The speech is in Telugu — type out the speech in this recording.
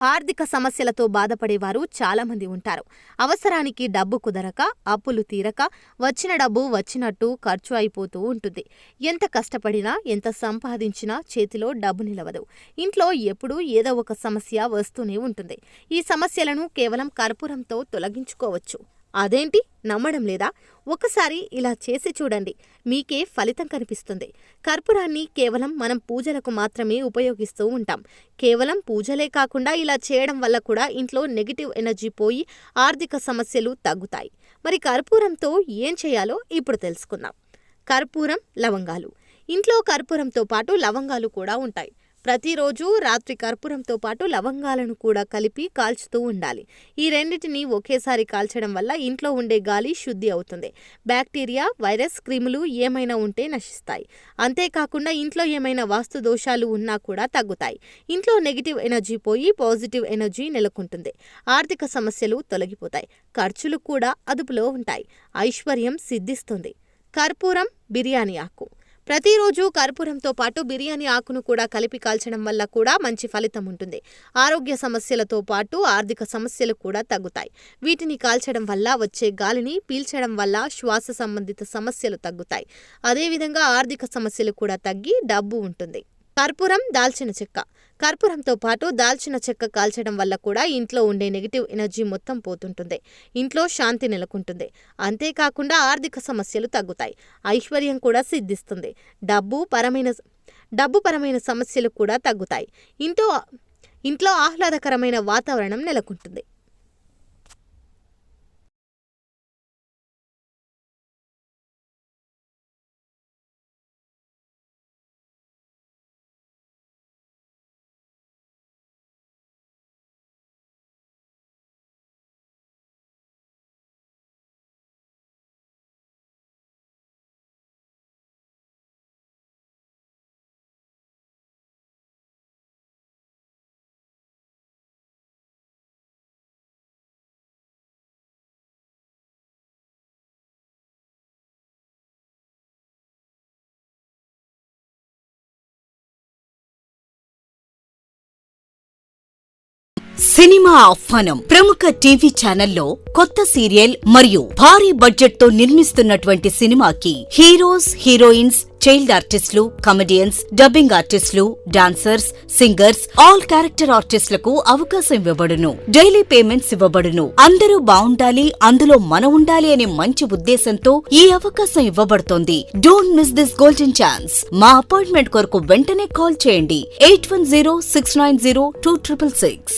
ఆర్థిక సమస్యలతో బాధపడేవారు చాలామంది ఉంటారు. అవసరానికి డబ్బు కుదరక, అప్పులు తీరక, వచ్చిన డబ్బు వచ్చినట్టు ఖర్చు అయిపోతూ ఉంటుంది. ఎంత కష్టపడినా, ఎంత సంపాదించినా చేతిలో డబ్బు నిలవదు. ఇంట్లో ఎప్పుడూ ఏదో ఒక సమస్య వస్తూనే ఉంటుంది. ఈ సమస్యలను కేవలం కర్పూరంతో తొలగించుకోవచ్చు. అదేంటి, నమ్మడం లేదా? ఒకసారి ఇలా చేసి చూడండి, మీకే ఫలితం కనిపిస్తుంది. కర్పూరాన్ని కేవలం మనం పూజలకు మాత్రమే ఉపయోగిస్తూ ఉంటాం. కేవలం పూజలే కాకుండా ఇలా చేయడం వల్ల కూడా ఇంట్లో నెగిటివ్ ఎనర్జీ పోయి ఆర్థిక సమస్యలు తగ్గుతాయి. మరి కర్పూరంతో ఏం చేయాలో ఇప్పుడు తెలుసుకుందాం. కర్పూరం, లవంగాలు. ఇంట్లో కర్పూరంతో పాటు లవంగాలు కూడా ఉంటాయి. ప్రతిరోజు రాత్రి కర్పూరంతో పాటు లవంగాలను కూడా కలిపి కాల్చుతూ ఉండాలి. ఈ రెండింటిని ఒకేసారి కాల్చడం వల్ల ఇంట్లో ఉండే గాలి శుద్ధి అవుతుంది. బ్యాక్టీరియా, వైరస్, క్రిములు ఏమైనా ఉంటే నశిస్తాయి. అంతేకాకుండా ఇంట్లో ఏమైనా వాస్తు దోషాలు ఉన్నా కూడా తగ్గుతాయి. ఇంట్లో నెగిటివ్ ఎనర్జీ పోయి పాజిటివ్ ఎనర్జీ నెలకొంటుంది. ఆర్థిక సమస్యలు తొలగిపోతాయి. ఖర్చులు కూడా అదుపులో ఉంటాయి. ఐశ్వర్యం సిద్ధిస్తుంది. కర్పూరం, బిర్యానీ ఆకు. ప్రతిరోజు కర్పూరంతో పాటు బిర్యానీ ఆకును కూడా కలిపి కాల్చడం వల్ల కూడా మంచి ఫలితం ఉంటుంది. ఆరోగ్య సమస్యలతో పాటు ఆర్థిక సమస్యలు కూడా తగ్గుతాయి. వీటిని కాల్చడం వల్ల వచ్చే గాలిని పీల్చడం వల్ల శ్వాస సంబంధిత సమస్యలు తగ్గుతాయి. అదేవిధంగా ఆర్థిక సమస్యలు కూడా తగ్గి డబ్బు ఉంటుంది. కర్పూరం, దాల్చిన చెక్క. కర్పూరంతో పాటు దాల్చిన చెక్క కాల్చడం వల్ల కూడా ఇంట్లో ఉండే నెగిటివ్ ఎనర్జీ మొత్తం పోతుంటుంది. ఇంట్లో శాంతి నెలకొంటుంది. అంతేకాకుండా ఆర్థిక సమస్యలు తగ్గుతాయి. ఐశ్వర్యం కూడా సిద్ధిస్తుంది. డబ్బు పరమైన సమస్యలు కూడా తగ్గుతాయి. ఇంట్లో ఆహ్లాదకరమైన వాతావరణం నెలకొంటుంది. సినిమా ఆహ్వానం. ప్రముఖ టీవీ ఛానల్లో కొత్త సీరియల్ మరియు భారీ బడ్జెట్ తో నిర్మిస్తున్నటువంటి సినిమాకి హీరోస్, హీరోయిన్స్, చైల్డ్ ఆర్టిస్టులు, కమెడియన్స్, డబ్బింగ్ ఆర్టిస్టులు, డాన్సర్స్, సింగర్స్, ఆల్ క్యారెక్టర్ ఆర్టిస్టులకు అవకాశం ఇవ్వబడును. డైలీ పేమెంట్స్ ఇవ్వబడును. అందరూ బావుండాలి, అందులో మనం ఉండాలి అనే మంచి ఉద్దేశంతో ఈ అవకాశం ఇవ్వబడుతోంది. Don't miss this golden chance. మా అపాయింట్మెంట్ కొరకు వెంటనే కాల్ చేయండి. 8106902666.